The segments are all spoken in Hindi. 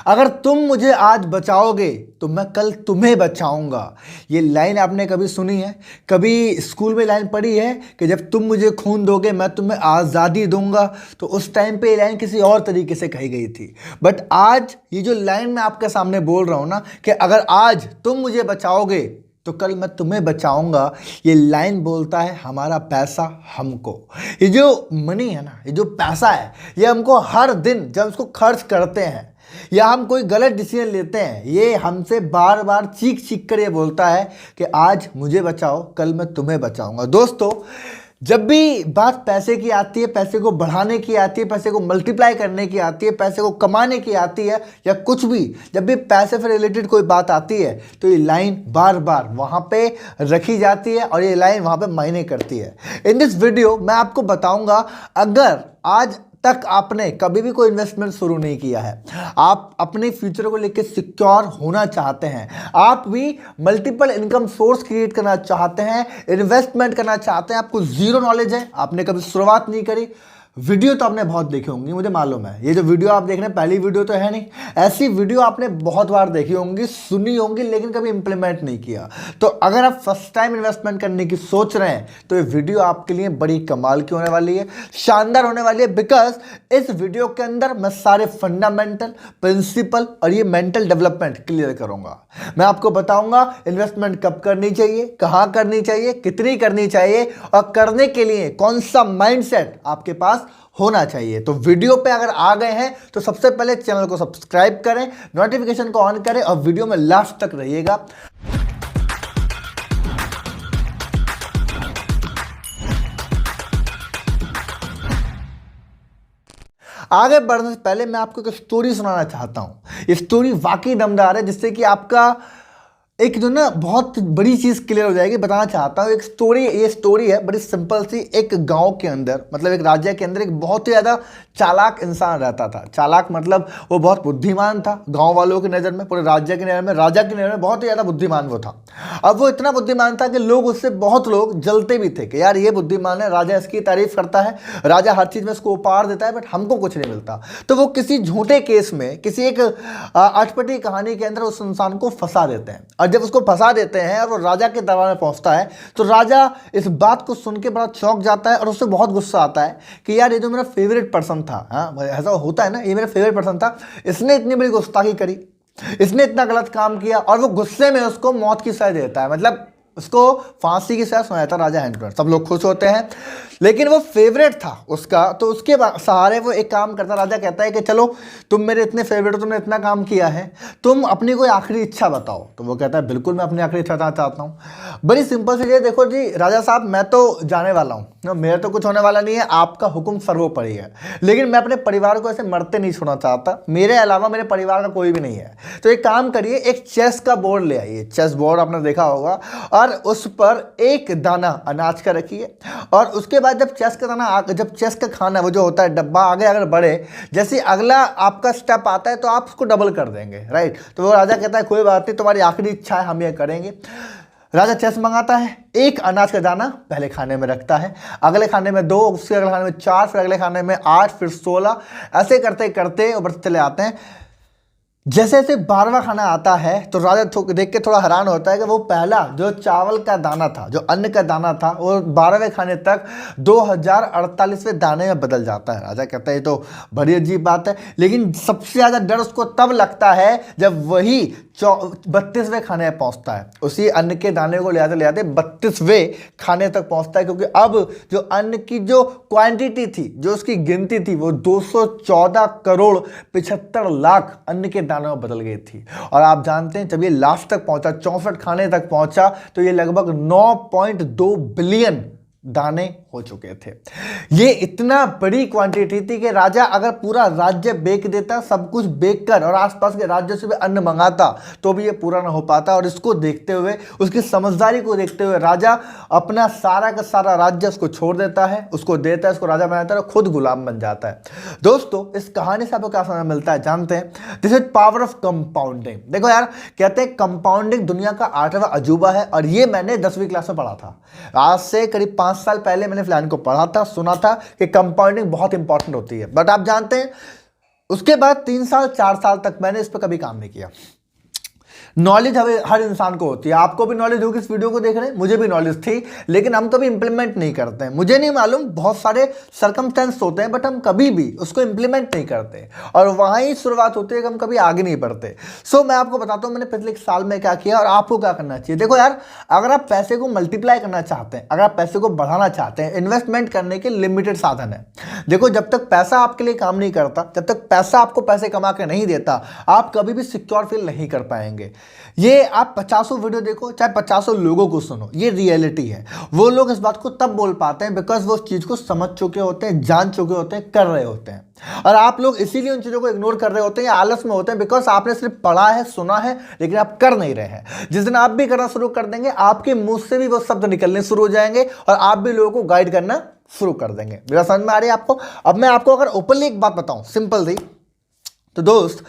अगर तुम मुझे आज बचाओगे तो मैं कल तुम्हें बचाऊंगा। ये लाइन आपने कभी सुनी है? कभी स्कूल में लाइन पढ़ी है कि जब तुम मुझे खून दोगे मैं तुम्हें आज़ादी दूंगा? तो उस टाइम पे ये लाइन किसी और तरीके से कही गई थी। बट आज ये जो लाइन मैं आपके सामने बोल रहा हूं ना कि अगर आज तुम मुझे बचाओगे तो कल मैं तुम्हें बचाऊंगा, ये लाइन बोलता है हमारा पैसा हमको। ये जो मनी है ना, ये जो पैसा है, ये हमको हर दिन जब इसको खर्च करते हैं या हम कोई गलत डिसीजन लेते हैं, ये हमसे बार बार चीख चीख कर ये बोलता है कि आज मुझे बचाओ कल मैं तुम्हें बचाऊंगा। दोस्तों, जब भी बात पैसे की आती है, पैसे को बढ़ाने की आती है, पैसे को मल्टीप्लाई करने की आती है, पैसे को कमाने की आती है, या कुछ भी, जब भी पैसे से रिलेटेड कोई बात आती है तो ये लाइन बार बार वहाँ पे रखी जाती है और ये लाइन वहाँ पे मायने करती है। इन दिस वीडियो मैं आपको बताऊंगा, अगर आज तक आपने कभी भी कोई इन्वेस्टमेंट शुरू नहीं किया है, आप अपने फ्यूचर को लेकर सिक्योर होना चाहते हैं, आप भी मल्टीपल इनकम सोर्स क्रिएट करना चाहते हैं, इन्वेस्टमेंट करना चाहते हैं, आपको जीरो नॉलेज है, आपने कभी शुरुआत नहीं करी, वीडियो तो आपने बहुत देखी होंगी, मुझे मालूम है। ये जो वीडियो आप देख रहे हैं पहली वीडियो तो है नहीं, ऐसी वीडियो आपने बहुत बार देखी होंगी, सुनी होंगी, लेकिन कभी इंप्लीमेंट नहीं किया। तो अगर आप फर्स्ट टाइम इन्वेस्टमेंट करने की सोच रहे हैं तो ये वीडियो आपके लिए बड़ी कमाल की होने वाली है, शानदार होने वाली है। बिकॉज इस वीडियो के अंदर मैं सारे फंडामेंटल प्रिंसिपल और ये मेंटल डेवलपमेंट क्लियर करूंगा। मैं आपको बताऊंगा इन्वेस्टमेंट कब करनी चाहिए, कहां करनी चाहिए, कितनी करनी चाहिए, और करने के लिए कौन सा माइंडसेट आपके पास होना चाहिए। तो वीडियो पे अगर आ गए हैं तो सबसे पहले चैनल को सब्सक्राइब करें, नोटिफिकेशन को ऑन करें और वीडियो में लास्ट तक रहिएगा। आगे बढ़ने से पहले मैं आपको एक स्टोरी सुनाना चाहता हूं। ये स्टोरी वाकई दमदार है, जिससे कि आपका एक जो ना बहुत बड़ी चीज़ क्लियर हो जाएगी। बताना चाहता हूँ एक स्टोरी, ये स्टोरी है बड़ी सिंपल सी। एक गांव के अंदर, मतलब एक राज्य के अंदर, एक बहुत ही ज़्यादा चालाक इंसान रहता था। चालाक मतलब वो बहुत बुद्धिमान था गांव वालों की नज़र में, पूरे राज्य की नज़र में, राजा की नज़र में बहुत ही ज़्यादा बुद्धिमान वो था। अब वो इतना बुद्धिमान था कि लोग उससे, बहुत लोग जलते भी थे कि यार ये बुद्धिमान है, राजा इसकी तारीफ करता है, राजा हर चीज़ में इसको उपहार देता है, बट हमको कुछ नहीं मिलता। तो वो किसी झूठे केस में, किसी एक अटपटी कहानी के अंदर उस इंसान को फंसा देते हैं। और जब उसको फंसा देते हैं और वो राजा के दरबार में पहुंचता है तो राजा इस बात को सुन के बड़ा चौंक जाता है और उससे बहुत गुस्सा आता है कि यार ये जो मेरा फेवरेट पर्सन था, हाँ ऐसा होता है ना, ये मेरा फेवरेट पर्सन था, इसने इतनी बड़ी गुस्ताखी करी, इसने इतना गलत काम किया, और वो गुस्से में उसको मौत की सजा देता है, मतलब उसको फांसी की सजा सुनाता राजा हैंड। सब लोग खुश होते हैं, लेकिन वो फेवरेट था उसका, तो उसके सहारे वो एक काम करता। राजा कहता है कि चलो तुम मेरे इतने फेवरेट हो, तुमने इतना काम किया है, तुम अपनी कोई आखिरी इच्छा बताओ। तो वो कहता है बिल्कुल मैं अपनी आखिरी इच्छा बताना चाहता हूँ। बड़ी सिंपल सी चीज़, देखो जी राजा साहब, मैं तो जाने वाला हूँ, मेरा तो कुछ होने वाला नहीं है, आपका हुक्म सर्वोपरि है, लेकिन मैं अपने परिवार को ऐसे मरते नहीं छोड़ना चाहता, मेरे अलावा मेरे परिवार का कोई भी नहीं है। तो एक काम करिए, एक चेस का बोर्ड ले आइए, चेस बोर्ड आपने देखा होगा, और उस पर एक दाना अनाज का रखिए, और उसके बाद जब चेस का दाना, जब चेस का खाना वो जो होता है डब्बा आगे अगर बढ़े, जैसे अगला आपका स्टेप आता है तो आप उसको डबल कर देंगे, राइट। तो वो राजा कहता है कोई बात नहीं, तुम्हारी आखिरी इच्छा है, हम ये करेंगे। राजा चेस मंगाता है, एक अनाज का दाना पहले खाने में रखता है, अगले खाने में 2, उसके अगले खाने में 4, फिर अगले खाने में 8, फिर 16, ऐसे करते करते ऊपर चले आते हैं। जैसे जैसे 12वां खाना आता है तो राजा देख के थोड़ा हैरान होता है कि वो पहला जो चावल का दाना था, जो अन्न का दाना था, वो 12वें खाने तक 2048वें दाने में बदल जाता है। राजा कहता है ये तो बड़ी अजीब बात है, लेकिन सबसे ज़्यादा डर उसको तब लगता है जब वही 32वें खाने में पहुंचता है। उसी अन्न के दाने को ले आते 32वें खाने तक पहुंचता है, क्योंकि अब जो अन्न की जो क्वांटिटी थी, जो उसकी गिनती थी, वो 214 करोड़ 75 लाख अन्न के दानों में बदल गई थी। और आप जानते हैं जब ये लास्ट तक पहुंचा, 64 खाने तक पहुंचा, तो ये लगभग 9.2 बिलियन दाने हो चुके थे। ये इतना बड़ी क्वांटिटी थी कि राजा अगर पूरा राज्य बेच देता, सब कुछ बेच कर, और आसपास के राज्यों से भी अन्न मंगाता, तो भी ये पूरा ना हो पाता। और इसको देखते हुए, उसकी समझदारी को देखते हुए, राजा अपना सारा का सारा राज्य उसको छोड़ देता है, उसको देता है, उसको राजा बनाता है, और खुद गुलाम बन जाता है। दोस्तों, इस कहानी से आपको क्या समझ मिलता है जानते हैं? This is power of compounding. देखो यार, कहते हैं कंपाउंडिंग दुनिया का 8वां अजूबा है, और ये मैंने 10वीं क्लास में पढ़ा था। आज से करीब 5 साल पहले मैंने फ्लैन को पढ़ा था, सुना था कि कंपाउंडिंग बहुत इंपॉर्टेंट होती है। बट आप जानते हैं उसके बाद 3 साल 4 साल तक मैंने इस पर कभी काम नहीं किया। नॉलेज हर इंसान को होती है, आपको भी नॉलेज होगी इस वीडियो को देख रहे हैं, मुझे भी नॉलेज थी, लेकिन हम कभी इंप्लीमेंट नहीं करते हैं। मुझे नहीं मालूम, बहुत सारे सर्कमस्टेंस होते हैं, बट हम कभी भी उसको इंप्लीमेंट नहीं करते और वहाँ ही शुरुआत होती है कि हम कभी आगे नहीं बढ़ते। सो मैं आपको बताता हूँ मैंने पिछले 1 साल में क्या किया और आपको क्या करना चाहिए। देखो यार, अगर आप पैसे को मल्टीप्लाई करना चाहते हैं, अगर आप पैसे को बढ़ाना चाहते हैं, इन्वेस्टमेंट करने के लिमिटेड साधन है। देखो, जब तक पैसा आपके लिए काम नहीं करता, जब तक पैसा आपको पैसे कमा के नहीं देता, आप कभी भी सिक्योर फील नहीं कर पाएंगे। ये आप 50 वीडियो देखो, चाहे 50 लोगों को सुनो, ये रियलिटी है। वो लोग इस बात को तब बोल पाते हैं बिकॉज वो उस चीज़ को समझ चुके होते हैं, जान चुके होते हैं, कर रहे होते हैं। और आप लोग इसीलिए उन चीज़ों को इग्नोर कर रहे होते हैं या आलस में होते हैं बिकॉज आपने सिर्फ पढ़ा है, सुना है, लेकिन आप कर नहीं रहे हैं। जिस दिन आप भी करना शुरू कर देंगे, आपके मुंह से भी वो शब्द निकलने शुरू हो जाएंगे और आप भी लोगों को गाइड करना शुरू कर देंगे। मेरा समझ में आ रही है आपको? अब मैं आपको अगर ओपनली एक बात बताऊं, सिंपल सी, तो दोस्त,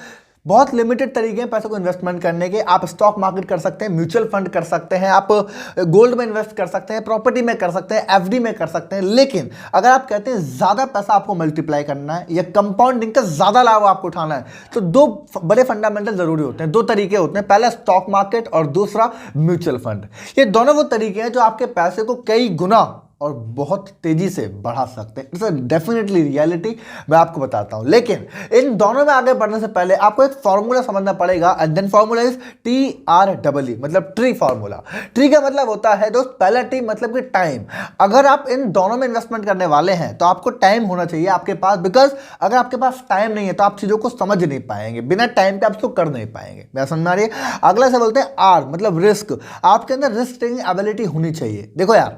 बहुत लिमिटेड तरीके हैं पैसे को इन्वेस्टमेंट करने के। आप स्टॉक मार्केट कर सकते हैं, म्यूचुअल फंड कर सकते हैं, आप गोल्ड में इन्वेस्ट कर सकते हैं, प्रॉपर्टी में कर सकते हैं, एफडी में कर सकते हैं। लेकिन अगर आप कहते हैं ज़्यादा पैसा आपको मल्टीप्लाई करना है या कंपाउंडिंग का ज़्यादा लाभ आपको उठाना है, तो 2 बड़े फंडामेंटल ज़रूरी होते हैं, 2 तरीके होते हैं। पहला स्टॉक मार्केट और दूसरा म्यूचुअल फंड। ये दोनों वो तरीके हैं जो आपके पैसे को कई गुना और बहुत तेजी से बढ़ा सकते हैं। इट्स डेफिनेटली रियलिटी, मैं आपको बताता हूं। लेकिन इन दोनों में आगे बढ़ने से पहले आपको एक फॉर्मूला समझना पड़ेगा, and then formula is TREE, मतलब ट्री फॉर्मूला। ट्री का मतलब होता है दोस्त, पहला टी मतलब कि टाइम। अगर आप इन दोनों में इन्वेस्टमेंट करने वाले हैं तो आपको टाइम होना चाहिए आपके पास, बिकॉज अगर आपके पास टाइम नहीं है तो आप चीजों को समझ नहीं पाएंगे, बिना टाइम के आप इसको कर नहीं पाएंगे। मैं समझ में आ रही है? अगला से बोलते हैं R, मतलब रिस्क। आपके अंदर रिस्क टेकिंग एबिलिटी होनी चाहिए। देखो यार,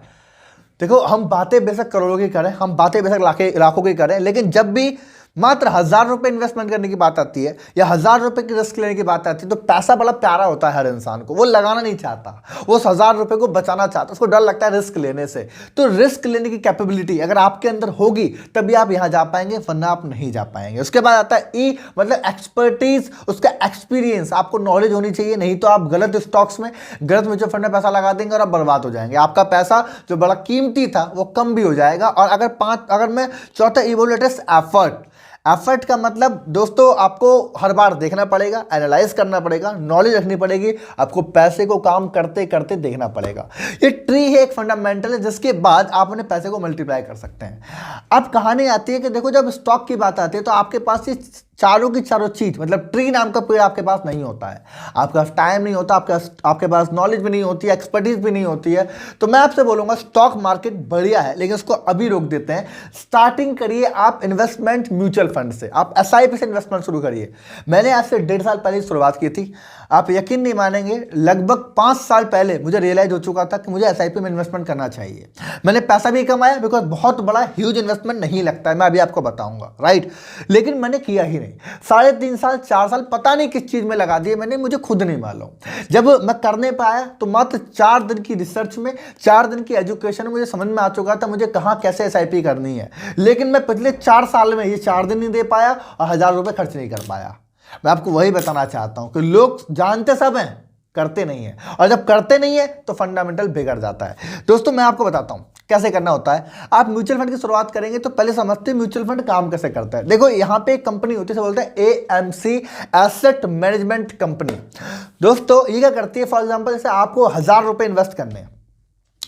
देखो, हम बातें बेशक करोड़ों की करें, हम बातें बेशक लाखों की करें, लेकिन जब भी मात्र 1000 रुपये इन्वेस्टमेंट करने की बात आती है या 1000 रुपये की रिस्क लेने की बात आती है, तो पैसा बड़ा प्यारा होता है हर इंसान को। वो लगाना नहीं चाहता, वो उस 1000 रुपये को बचाना चाहता है, उसको डर लगता है रिस्क लेने से। तो रिस्क लेने की कैपेबिलिटी अगर आपके अंदर होगी तभी आप यहाँ जा पाएंगे, वरना आप नहीं जा पाएंगे। उसके बाद आता है E, मतलब एक्सपर्टीज, उसका एक्सपीरियंस। आपको नॉलेज होनी चाहिए, नहीं तो आप गलत स्टॉक्स में, गलत म्यूचुअल फंड में पैसा लगा देंगे और आप बर्बाद हो जाएंगे। आपका पैसा जो बड़ा कीमती था वो कम भी हो जाएगा। और अगर मैं चौथा E बोलूँ, इट इज एफर्ट का मतलब दोस्तों, आपको हर बार देखना पड़ेगा, एनालाइज करना पड़ेगा, नॉलेज रखनी पड़ेगी, आपको पैसे को काम करते करते देखना पड़ेगा। ये ट्री है, एक फंडामेंटल है, जिसके बाद आप अपने पैसे को मल्टीप्लाई कर सकते हैं। अब कहानी आती है कि देखो, जब स्टॉक की बात आती है तो आपके पास ये चारों की चारों चीज, मतलब ट्री नाम का पेड़ आपके पास नहीं होता है। आपके पास टाइम नहीं होता, आपके पास नॉलेज भी नहीं होती है, एक्सपर्टीज भी नहीं होती है। तो मैं आपसे बोलूंगा, स्टॉक मार्केट बढ़िया है, लेकिन उसको अभी रोक देते हैं। स्टार्टिंग करिए आप इन्वेस्टमेंट म्यूचुअल फंड से, आप SIP से इन्वेस्टमेंट शुरू करिए। मैंने आज से 1.5 साल पहले शुरुआत की थी। आप यकीन नहीं मानेंगे, लगभग 5 साल पहले मुझे रियलाइज हो चुका था कि मुझे SIP में इन्वेस्टमेंट करना चाहिए। मैंने पैसा भी कमाया, बिकॉज बहुत बड़ा ह्यूज इन्वेस्टमेंट नहीं लगता है, मैं अभी आपको बताऊंगा, राइट। लेकिन मैंने किया ही नहीं। 3.5 साल 4 साल पता नहीं किस चीज में लगा दिए मैंने, मुझे खुद नहीं मालूम। जब मैं करने पे आया तो मात्र 4 दिन की रिसर्च में, 4 दिन की एजुकेशन में मुझे समझ में आ चुका था मुझे कहाँ कैसे SIP करनी है। लेकिन मैं पिछले 4 साल में ये 4 दिन नहीं दे पाया और 1000 रुपये खर्च नहीं कर पाया। मैं आपको वही बताना चाहता हूं कि लोग जानते सब हैं, करते नहीं है, और जब करते नहीं है तो फंडामेंटल बिगड़ जाता है। दोस्तों, मैं आपको बताता हूं कैसे करना होता है। आप म्यूचुअल फंड की शुरुआत करेंगे तो पहले समझते हैं म्यूचुअल फंड काम कैसे करता है। देखो, यहां पे एक कंपनी होती है, बोलते हैं AMC, एसेट मैनेजमेंट कंपनी। दोस्तों, ये क्या करती है, फॉर एग्जांपल जैसे आपको 1000 रुपये इन्वेस्ट करने हैं।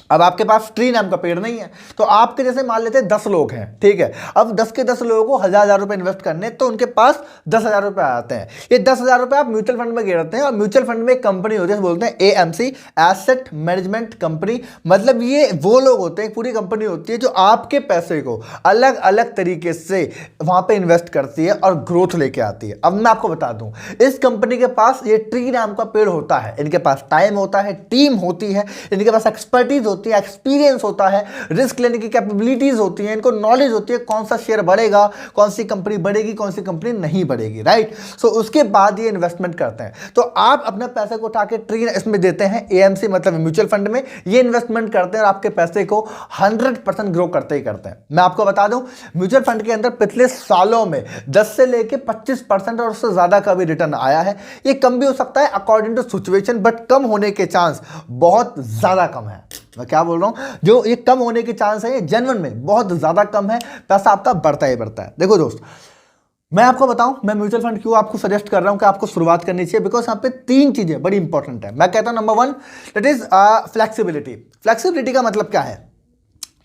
अब आपके पास ट्री नाम का पेड़ नहीं है, तो आपके जैसे मान लेते हैं 10 लोग हैं, ठीक है। अब 10 के 10 लोगों को 1000 रुपये इन्वेस्ट करने, तो उनके पास 10,000 रुपये आते हैं। ये 10,000 रुपये आप म्यूचुअल फंड में गिरते हैं, और म्यूचुअल फंड में एक कंपनी होती है, बोलते हैं AMC, एसेट मैनेजमेंट कंपनी। मतलब ये वो लोग होते हैं, पूरी कंपनी होती है जो आपके पैसे को अलग अलग तरीके से वहां पे इन्वेस्ट करती है और ग्रोथ लेके आती है। अब मैं आपको बता दूं, इस कंपनी के पास ये ट्री नाम का पेड़ होता है, इनके पास टाइम होता है, टीम होती है, इनके पास एक्सपर्टीज होती है, एक्सपीरियंस होता है, रिस्क लेने की कैपेबिलिटीज होती है, इनको नॉलेज होती है कौन सा शेयर बढ़ेगा, कौन सी कंपनी बढ़ेगी, कौन सी कंपनी नहीं बढ़ेगी, राइट। सो उसके बाद ये इन्वेस्टमेंट करते हैं। तो आप अपने पैसे को उठा के ट्री इसमें देते हैं, AMC मतलब म्यूचुअल फंड में, ये इन्वेस्टमेंट करते हैं और आपके पैसे को 100% ग्रो करते ही करते हैं। मैं आपको बता दूं, म्यूचुअल फंड के अंदर पिछले सालों में 10 से लेके 25% और उससे ज्यादा का भी रिटर्न आया है। ये कम भी हो सकता है अकॉर्डिंग टू सिचुएशन, बट कम होने के चांस बहुत ज्यादा कम है। मैं क्या बोल रहा हूं, जो ये कम होने के चांस है, ये जेन्युइन में बहुत ज्यादा कम है। पैसा आपका बढ़ता ही बढ़ता है। देखो दोस्त, मैं आपको बताऊं, मैं म्यूचुअल फंड क्यों आपको सजेस्ट कर रहा हूं कि आपको शुरुआत करनी चाहिए, बिकॉज यहाँ पे 3 चीजें बड़ी इंपॉर्टेंट है। मैं कहता हूं number 1 that is flexibility. Flexibility का मतलब क्या है?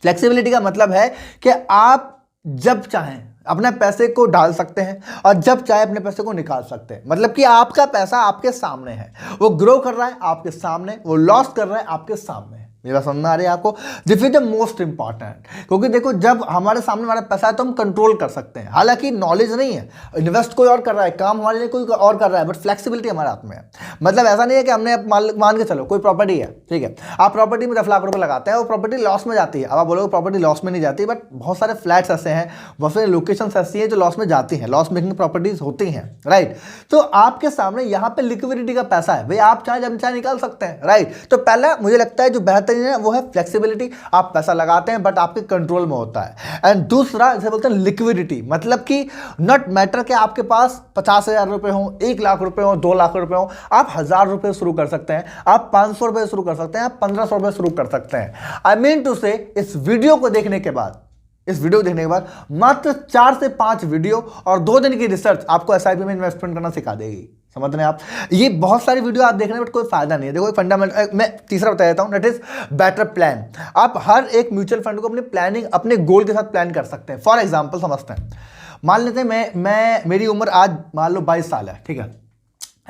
फ्लेक्सिबिलिटी का मतलब है कि आप जब चाहें अपने पैसे को डाल सकते हैं और जब चाहे अपने पैसे को निकाल सकते हैं। मतलब कि आपका पैसा आपके सामने है, वो ग्रो कर रहा है आपके सामने, वो लॉस कर रहा है आपके सामने। मेरी बात समझ में आ रही है आपको? This is the most important, क्योंकि देखो जब हमारे सामने हमारा पैसा है तो हम कंट्रोल कर सकते हैं। हालांकि नॉलेज नहीं है, इन्वेस्ट कोई और कर रहा है, काम हमारे लिए कोई और कर रहा है, बट फ्लेक्सिबिलिटी हमारे हाथ में है। मतलब ऐसा नहीं है कि हमने मान के चलो कोई प्रॉपर्टी है, ठीक है, आप प्रॉपर्टी में 10 लाख रुपए लगाते हैं, वो प्रॉपर्टी लॉस में जाती है। अब आप बोलोगे प्रॉपर्टी लॉस में नहीं जाती, बट बहुत सारे फ्लैट्स ऐसे हैं, बहुत सारी लोकेशन ऐसी हैं जो लॉस में जाती हैं, लॉस मेकिंग प्रॉपर्टीज होती हैं, राइट। तो आपके सामने यहाँ पे लिक्विडिटी का पैसा है भाई, आप चाहे जब चाहे निकाल सकते हैं, राइट। तो पहला मुझे लगता है जो बेहतरीन है वो है फ्लेक्सिबिलिटी। आप पैसा लगाते हैं बट आपके कंट्रोल में होता है। एंड दूसरा इसे बोलते हैं लिक्विडिटी, मतलब कि नॉट मैटर कि आपके पास 50,000 रुपए हो, 1 लाख रुपए हो, 2 लाख रुपए हो, आप 1,000 रुपए शुरू कर सकते हैं, आप 500 रुपए शुरू कर सकते हैं, आप 1,500 रुपए शुरू कर सकते हैं। आई मीन टू से इस वीडियो को देखने के बाद, मात्र 4 से 5 वीडियो और 2 दिन की रिसर्च आपको एसआईपी में इन्वेस्टमेंट करना सिखा देगी। समझ रहे हैं आप? ये बहुत सारी वीडियो आप देख रहे हैं बट कोई फायदा नहीं है। देखो फंडामेंटल, मैं तीसरा बता देता हूं, दैट इज बेटर प्लान। आप हर एक म्यूचुअल फंड को अपनी प्लानिंग, अपने गोल के साथ प्लान कर सकते हैं। फॉर एग्जांपल समझते हैं, मान लेते हैं मैं मेरी उम्र आज मान लो 22 साल है, ठीक है,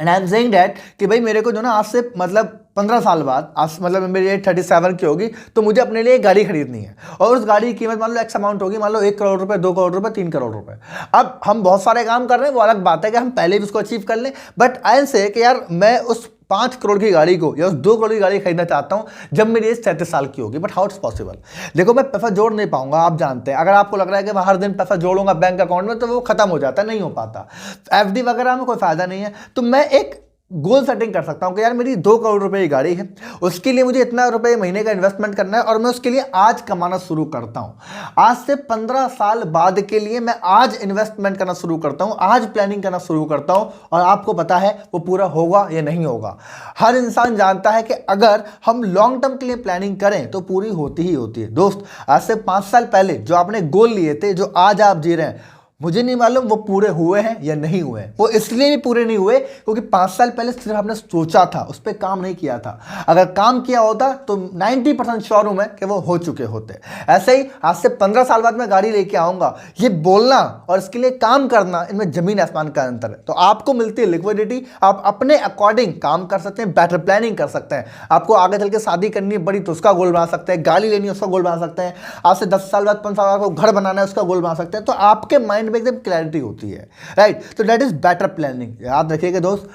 and I am saying that कि भाई मेरे को जो ना आज से मतलब 15 साल बाद, आज मतलब मेरी एज 37 की होगी, तो मुझे अपने लिए एक गाड़ी खरीदनी है और उस गाड़ी की कीमत मान लो एक्स अमाउंट होगी, मान लो 1 करोड़ रुपए, 2 करोड़ रुपए, 3 करोड़ रुपए। अब हम बहुत सारे काम कर रहे हैं, वो अलग बात है कि हम पहले भी उसको अचीव कर लें, बट आई से कि यार मैं उस 5 करोड़ की गाड़ी को या उस 2 करोड़ की गाड़ी खरीदना चाहता हूं जब मेरी एज 37 साल की होगी, बट हाउ इट्स पॉसिबल? देखो मैं पैसा जोड़ नहीं पाऊंगा, आप जानते हैं। अगर आपको लग रहा है कि मैं हर दिन पैसा जोड़ूंगा बैंक अकाउंट में तो वो खत्म हो जाता है, नहीं हो पाता। एफडी वगैरह में कोई फायदा नहीं है। तो मैं एक गोल सेटिंग कर सकता हूं कि यार मेरी 2 करोड़ रुपए की गाड़ी है, उसके लिए मुझे इतना रुपए महीने का इन्वेस्टमेंट करना है और मैं उसके लिए आज कमाना शुरू करता हूं। आज से 15 साल बाद के लिए मैं आज इन्वेस्टमेंट करना शुरू करता हूं, आज प्लानिंग करना शुरू करता हूं, और आपको पता है वो पूरा होगा या नहीं होगा। हर इंसान जानता है कि अगर हम लॉन्ग टर्म के लिए प्लानिंग करें तो पूरी होती ही होती है। दोस्त, आज से 5 साल पहले जो आपने गोल लिए थे, जो आज आप जी रहे हैं, मुझे नहीं मालूम वो पूरे हुए हैं या नहीं हुए हैं। वो इसलिए भी पूरे नहीं हुए क्योंकि 5 साल पहले सिर्फ आपने सोचा था, उस पर काम नहीं किया था। अगर काम किया होता तो 90% श्योर हूं मैं कि वो हो चुके होते। ऐसे ही आज से 15 साल बाद मैं गाड़ी लेके आऊंगा, ये बोलना और इसके लिए काम करना, इनमें जमीन आसमान का अंतर है। तो आपको मिलती है लिक्विडिटी, आप अपने अकॉर्डिंग काम कर सकते हैं, बेटर प्लानिंग कर सकते हैं। आपको आगे चल के शादी करनी है बड़ी तो उसका गोल बना सकते हैं, गाड़ी लेनी है उसका गोल बना सकते हैं, आज से 10 साल बाद 5 साल बाद घर बनाना है उसका गोल बना सकते हैं। तो आपके माइंड में एकदम क्लैरिटी होती है, राइट। तो दैट इज बेटर प्लानिंग। याद रखिएगा दोस्त,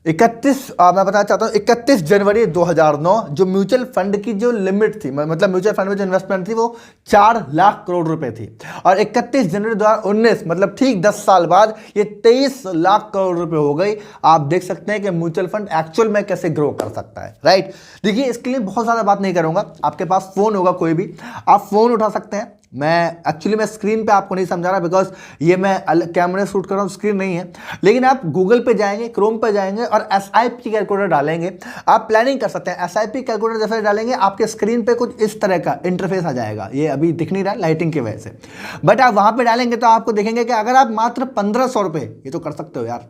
31 मैं बताना चाहता हूं 31 जनवरी 2009 जो म्यूचुअल फंड की जो लिमिट थी, मतलब म्यूचुअल फंड में जो इन्वेस्टमेंट थी वो 4 लाख करोड़ रुपए थी, और 31 जनवरी 2019 मतलब ठीक 10 साल बाद ये 23 लाख करोड़ रुपए हो गई। आप देख सकते हैं कि म्यूचुअल फंड एक्चुअल में कैसे ग्रो कर सकता है, राइट। देखिए इसके लिए बहुत ज्यादा बात नहीं करूंगा, आपके पास फोन होगा कोई भी, आप फोन उठा सकते हैं। मैं स्क्रीन पे आपको नहीं समझा रहा बिकॉज ये मैं कैमरे शूट कर रहा हूँ, स्क्रीन नहीं है, लेकिन आप गूगल पे जाएंगे, क्रोम पे जाएंगे और एसआईपी कैलकुलेटर डालेंगे, आप प्लानिंग कर सकते हैं। एसआईपी कैलकुलेटर जैसे डालेंगे आपके स्क्रीन पे कुछ इस तरह का इंटरफेस आ जाएगा, ये अभी दिख नहीं रहा लाइटिंग की वजह से, बट आप वहां पे डालेंगे तो आपको देखेंगे कि अगर आप मात्र 1,500 रुपए, ये तो कर सकते हो यार,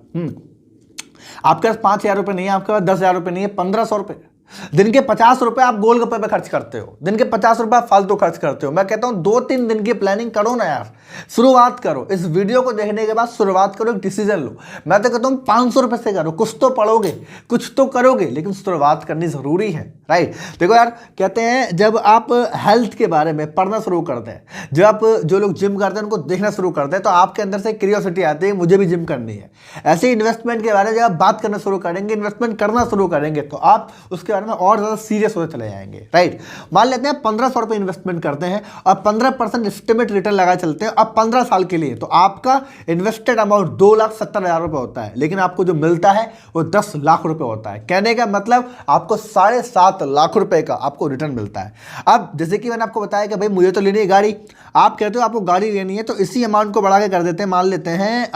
आपके पास 5,000 रुपए नहीं है, आपके पास 10,000 रुपए नहीं है, 1,500 रुपए, दिन के 50 रुपए आप गोलगप्पे पे खर्च करते हो, दिन के 50 रुपए आप फालतू खर्च करते हो। मैं कहता हूं 2-3 दिन की प्लानिंग करो ना यार, शुरुआत करो। इस वीडियो को देखने के बाद शुरुआत करो, एक डिसीजन लो। मैं तो कहता हूं 500 रुपए से करो, कुछ तो पढ़ोगे, कुछ तो करोगे, लेकिन शुरुआत करनी जरूरी है, राइट। देखो यार, कहते हैं जब आप हेल्थ के बारे में पढ़ना शुरू करते हैं, जो लोग जिम करते हैं उनको देखना शुरू करते हैं, तो आपके अंदर से क्यूरियोसिटी आती है मुझे भी जिम करनी है। ऐसे इन्वेस्टमेंट के बारे में जब आप बात करना शुरू करेंगे, इन्वेस्टमेंट करना शुरू करेंगे, तो आप उसके बारे में और ज्यादा सीरियस होते चले जाएंगे, राइट। मान लेते हैं 1,500 रुपए इन्वेस्टमेंट करते हैं और 15% एस्टिमेट रिटर्न लगा चलते हैं, अब 15 साल के लिए, तो आपका इन्वेस्टेड अमाउंट 2,70,000 रुपए होता है, लेकिन आपको जो मिलता है वो 10 लाख रुपए होता है। कहने का मतलब आपको 7.5 लाख रुपए का आपको रिटर्न मिलता है। अब जैसे कि मैंने आपको बताया कि भाई मुझे तो लेनी है गाड़ी, आप कहते हो आपको गाड़ी लेनी है, तो इसी अमाउंट को बढ़ा के कर देते हैं, मान लेते हैं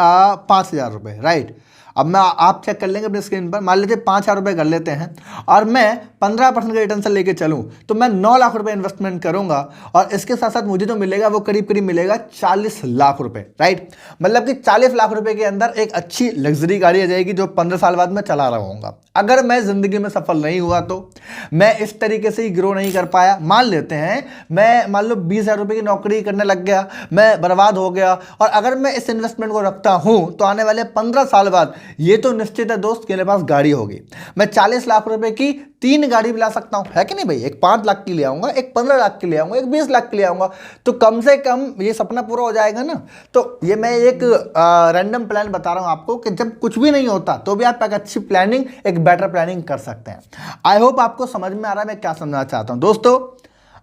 5,000 रुपए, राइट। अब मैं आप चेक कर लेंगे अपने स्क्रीन पर, मान लीजिए 5,000 रुपये कर लेते हैं और मैं 15% का रिटर्न से लेके चलूँ तो मैं 9 लाख रुपए इन्वेस्टमेंट करूंगा और इसके साथ साथ मुझे जो मिलेगा वो करीब करीब मिलेगा 40 लाख रुपए, राइट। मतलब कि 40 लाख रुपए के अंदर एक अच्छी लग्जरी गाड़ी आ जाएगी जो 15 साल बाद मैं चला रहा हूँगा। अगर मैं जिंदगी में सफल नहीं हुआ तो, मैं इस तरीके से ही ग्रो नहीं कर पाया, मान लेते हैं मैं मान लो 20,000 रुपए की नौकरी करने लग गया, मैं बर्बाद हो गया, और अगर मैं इस इन्वेस्टमेंट को रखता हूं तो आने वाले 15 साल बाद ये तो निश्चित है दोस्त कि मेरे पास गाड़ी होगी। मैं 40 लाख रुपए की 3 गाड़ी भी ला सकता हूं, है कि नहीं भाई। एक 5 लाख की ले आऊंगा, एक 15 लाख की ले आऊंगा, एक 20 लाख की ले आऊंगा, तो कम से कम ये सपना पूरा हो जाएगा ना। तो ये मैं एक रैंडम प्लान बता रहा हूं आपको कि जब कुछ भी नहीं होता तो भी आप एक अच्छी प्लानिंग, एक बेटर प्लानिंग कर सकते हैं। आई होप आपको समझ में आ रहा है मैं क्या समझना चाहता हूं। दोस्तों,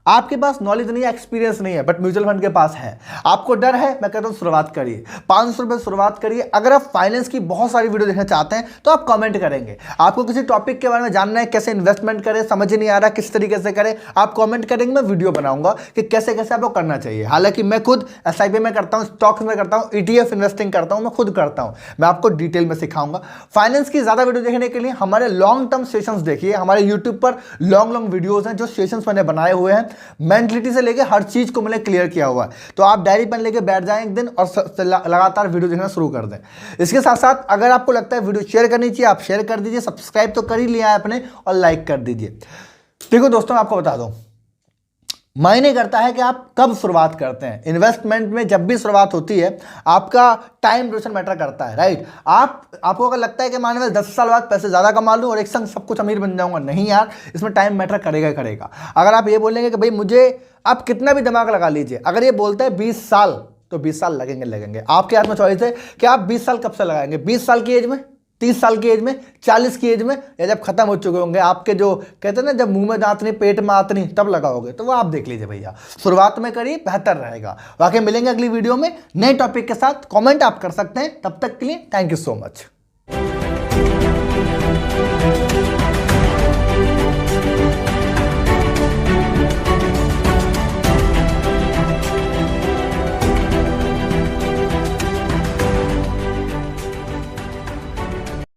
आपके पास नॉलेज नहीं है, एक्सपीरियंस नहीं है, बट म्यूचुअल फंड के पास है। आपको डर है, मैं कहता हूं शुरुआत करिए, 500 रुपए शुरुआत करिए। अगर आप फाइनेंस की बहुत सारी वीडियो देखना चाहते हैं तो आप कमेंट करेंगे। आपको किसी टॉपिक के बारे में जानना है, कैसे इन्वेस्टमेंट करें, समझ नहीं आ रहा किस तरीके से करें, आप कमेंट करेंगे, मैं वीडियो बनाऊंगा कि कैसे कैसे आपको करना चाहिए। हालांकि मैं खुद SIP में करता हूं, स्टॉक्स में करता हूं, ETF इन्वेस्टिंग करता हूं, मैं खुद करता हूं, मैं आपको डिटेल में सिखाऊंगा। फाइनेंस की ज्यादा वीडियो देखने के लिए हमारे लॉन्ग टर्म सेशंस देखिए, हमारे यूट्यूब पर लॉन्ग वीडियोज हैं जो सेशंस मैंने बनाए हुए हैं, मेंटलिटी से लेके हर चीज को मैंने क्लियर किया हुआ है। तो आप डायरी पेन लेके बैठ जाएं एक दिन और लगातार वीडियो देखना शुरू कर दें। इसके साथ साथ अगर आपको लगता है वीडियो शेयर करनी चाहिए, आप शेयर कर दीजिए, सब्सक्राइब तो कर ही लिया है आपने, और लाइक कर दीजिए। देखो दोस्तों, मैं आपको बता दूं, मायने करता है कि आप कब शुरुआत करते हैं। इन्वेस्टमेंट में जब भी शुरुआत होती है आपका टाइम ड्यूरेशन मैटर करता है, राइट। आपको अगर लगता है कि मान लो 10 साल बाद पैसे ज्यादा कमा लूं और एक संग सब कुछ अमीर बन जाऊंगा, नहीं यार, इसमें टाइम मैटर करेगा ही करेगा। अगर आप ये बोलेंगे कि भाई मुझे, आप कितना भी दिमाग लगा लीजिए, अगर ये बोलता है 20 साल तो 20 साल लगेंगे। आपके हाथ में चॉइस है कि आप 20 साल कब से लगाएंगे, 20 साल की एज में, 30 साल की एज में, 40 की एज में, या जब खत्म हो चुके होंगे आपके, जो कहते हैं ना जब मुंह में दांत नहीं पेट में आत नहीं, तब लगाओगे। तो वो आप देख लीजिए भैया, शुरुआत में करिए, बेहतर रहेगा। बाकी मिलेंगे अगली वीडियो में नए टॉपिक के साथ। कमेंट आप कर सकते हैं। तब तक के लिए थैंक यू सो मच।